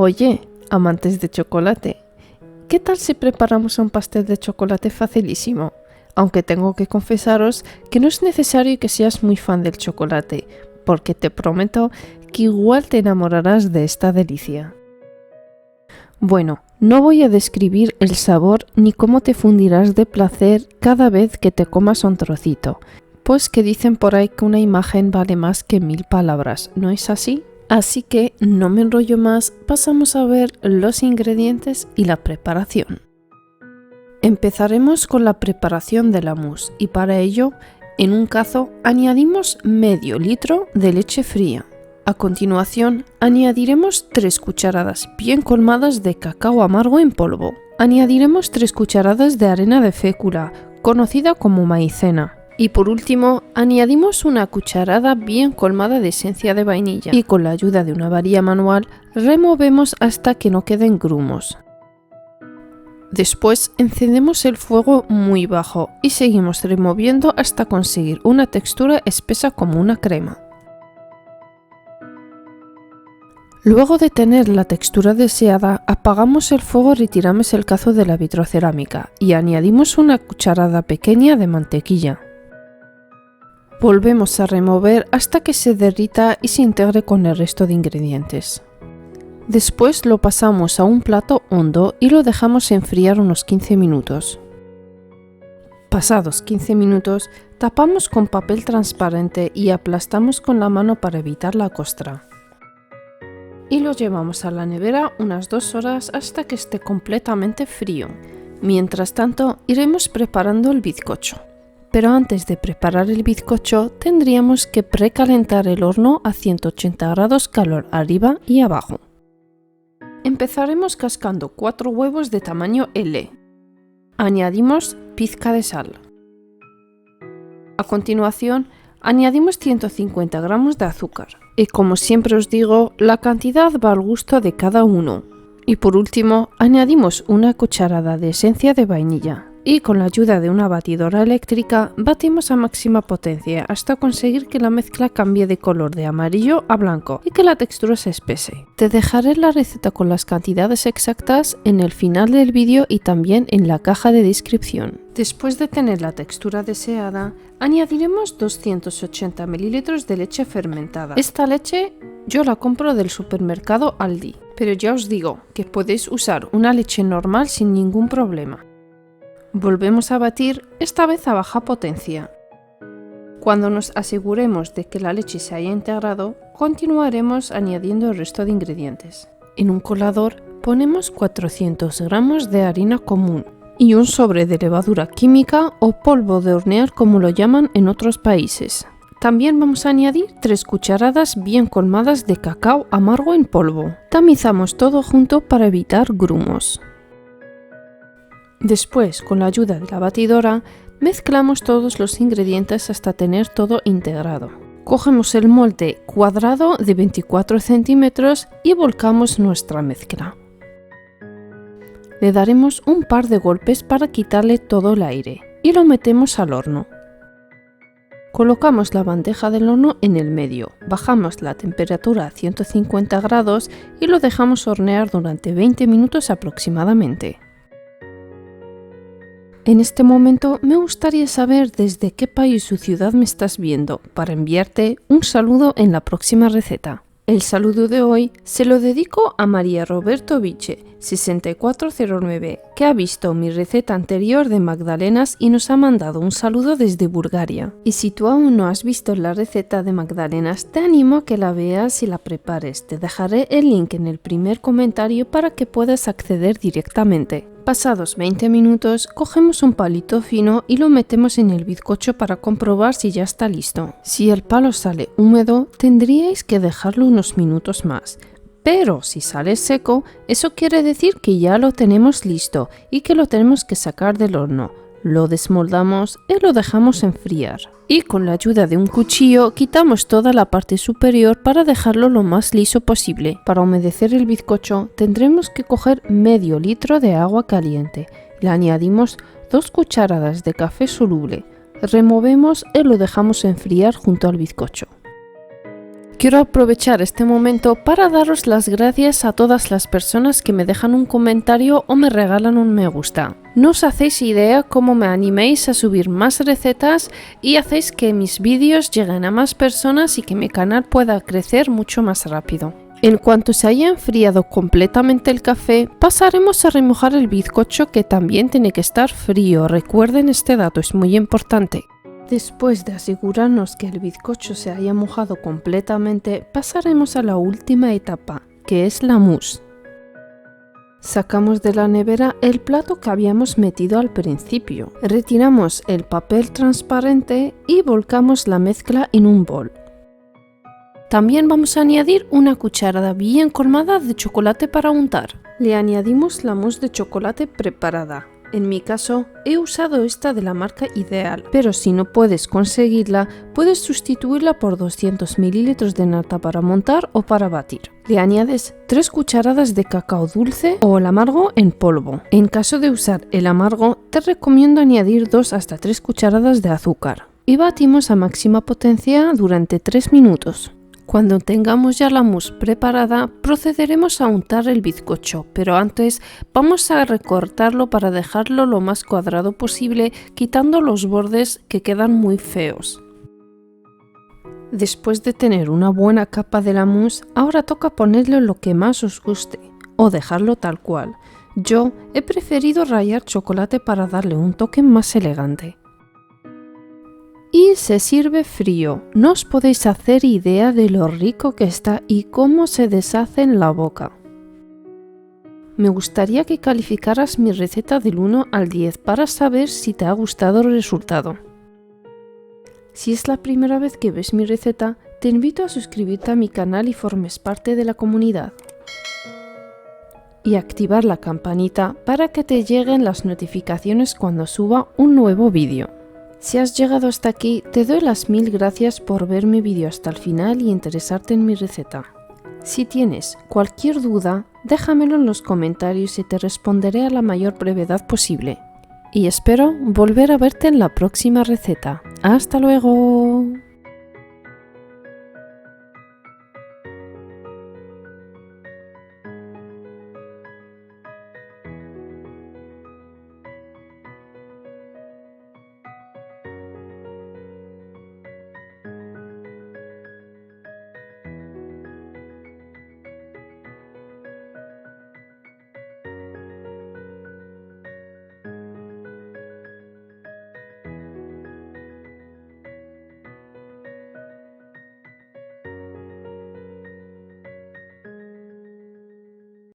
Oye, amantes de chocolate, ¿qué tal si preparamos un pastel de chocolate facilísimo? Aunque tengo que confesaros que no es necesario que seas muy fan del chocolate, porque te prometo que igual te enamorarás de esta delicia. Bueno, no voy a describir el sabor ni cómo te fundirás de placer cada vez que te comas un trocito, pues que dicen por ahí que una imagen vale más que 1000 palabras, ¿no es así? Así que no me enrollo más, pasamos a ver los ingredientes y la preparación. Empezaremos con la preparación de la mousse y para ello, en un cazo, añadimos medio litro de leche fría. A continuación, añadiremos 3 cucharadas bien colmadas de cacao amargo en polvo. Añadiremos 3 cucharadas de arena de fécula, conocida como maicena. Y por último, añadimos una cucharada bien colmada de esencia de vainilla y con la ayuda de una varilla manual removemos hasta que no queden grumos. Después encendemos el fuego muy bajo y seguimos removiendo hasta conseguir una textura espesa como una crema. Luego de tener la textura deseada, apagamos el fuego y retiramos el cazo de la vitrocerámica y añadimos una cucharada pequeña de mantequilla. Volvemos a remover hasta que se derrita y se integre con el resto de ingredientes. Después lo pasamos a un plato hondo y lo dejamos enfriar unos 15 minutos. Pasados 15 minutos, tapamos con papel transparente y aplastamos con la mano para evitar la costra. Y lo llevamos a la nevera unas 2 horas hasta que esté completamente frío. Mientras tanto, iremos preparando el bizcocho. Pero antes de preparar el bizcocho, tendríamos que precalentar el horno a 180 grados calor arriba y abajo. Empezaremos cascando 4 huevos de tamaño L. Añadimos pizca de sal. A continuación, añadimos 150 gramos de azúcar. Y como siempre os digo, la cantidad va al gusto de cada uno. Y por último, añadimos una cucharada de esencia de vainilla. Y con la ayuda de una batidora eléctrica batimos a máxima potencia hasta conseguir que la mezcla cambie de color de amarillo a blanco y que la textura se espese. Te dejaré la receta con las cantidades exactas en el final del vídeo y también en la caja de descripción. Después de tener la textura deseada, añadiremos 280 ml de leche fermentada. Esta leche yo la compro del supermercado Aldi, pero ya os digo que podéis usar una leche normal sin ningún problema. Volvemos a batir, esta vez a baja potencia. Cuando nos aseguremos de que la leche se haya integrado, continuaremos añadiendo el resto de ingredientes. En un colador ponemos 400 gramos de harina común y un sobre de levadura química o polvo de hornear como lo llaman en otros países. También vamos a añadir 3 cucharadas bien colmadas de cacao amargo en polvo. Tamizamos todo junto para evitar grumos. Después, con la ayuda de la batidora, mezclamos todos los ingredientes hasta tener todo integrado. Cogemos el molde cuadrado de 24 centímetros y volcamos nuestra mezcla. Le daremos un par de golpes para quitarle todo el aire y lo metemos al horno. Colocamos la bandeja del horno en el medio, bajamos la temperatura a 150 grados y lo dejamos hornear durante 20 minutos aproximadamente. En este momento me gustaría saber desde qué país o ciudad me estás viendo para enviarte un saludo en la próxima receta. El saludo de hoy se lo dedico a María Roberto Viche, 6409, que ha visto mi receta anterior de magdalenas y nos ha mandado un saludo desde Bulgaria. Y si tú aún no has visto la receta de magdalenas, te animo a que la veas y la prepares. Te dejaré el link en el primer comentario para que puedas acceder directamente. Pasados 20 minutos, cogemos un palito fino y lo metemos en el bizcocho para comprobar si ya está listo. Si el palo sale húmedo, tendríais que dejarlo unos minutos más. Pero si sale seco, eso quiere decir que ya lo tenemos listo y que lo tenemos que sacar del horno. Lo desmoldamos y lo dejamos enfriar. Y con la ayuda de un cuchillo quitamos toda la parte superior para dejarlo lo más liso posible. Para humedecer el bizcocho tendremos que coger medio litro de agua caliente. Le añadimos 2 cucharadas de café soluble. Removemos y lo dejamos enfriar junto al bizcocho. Quiero aprovechar este momento para daros las gracias a todas las personas que me dejan un comentario o me regalan un me gusta. No os hacéis idea cómo me animéis a subir más recetas y hacéis que mis vídeos lleguen a más personas y que mi canal pueda crecer mucho más rápido. En cuanto se haya enfriado completamente el café, pasaremos a remojar el bizcocho, que también tiene que estar frío. Recuerden este dato, es muy importante. Después de asegurarnos que el bizcocho se haya mojado completamente, pasaremos a la última etapa, que es la mousse. Sacamos de la nevera el plato que habíamos metido al principio. Retiramos el papel transparente y volcamos la mezcla en un bol. También vamos a añadir una cucharada bien colmada de chocolate para untar. Le añadimos la mousse de chocolate preparada. En mi caso, he usado esta de la marca Ideal, pero si no puedes conseguirla, puedes sustituirla por 200 ml de nata para montar o para batir. Le añades 3 cucharadas de cacao dulce o el amargo en polvo. En caso de usar el amargo, te recomiendo añadir 2 hasta 3 cucharadas de azúcar. Y batimos a máxima potencia durante 3 minutos. Cuando tengamos ya la mousse preparada, procederemos a untar el bizcocho, pero antes vamos a recortarlo para dejarlo lo más cuadrado posible, quitando los bordes que quedan muy feos. Después de tener una buena capa de la mousse, ahora toca ponerle lo que más os guste, o dejarlo tal cual. Yo he preferido rallar chocolate para darle un toque más elegante. Y se sirve frío. No os podéis hacer idea de lo rico que está y cómo se deshace en la boca. Me gustaría que calificaras mi receta del 1 al 10 para saber si te ha gustado el resultado. Si es la primera vez que ves mi receta, te invito a suscribirte a mi canal y formes parte de la comunidad. Y activar la campanita para que te lleguen las notificaciones cuando suba un nuevo vídeo. Si has llegado hasta aquí, te doy las 1000 gracias por ver mi vídeo hasta el final y interesarte en mi receta. Si tienes cualquier duda, déjamelo en los comentarios y te responderé a la mayor brevedad posible. Y espero volver a verte en la próxima receta. ¡Hasta luego!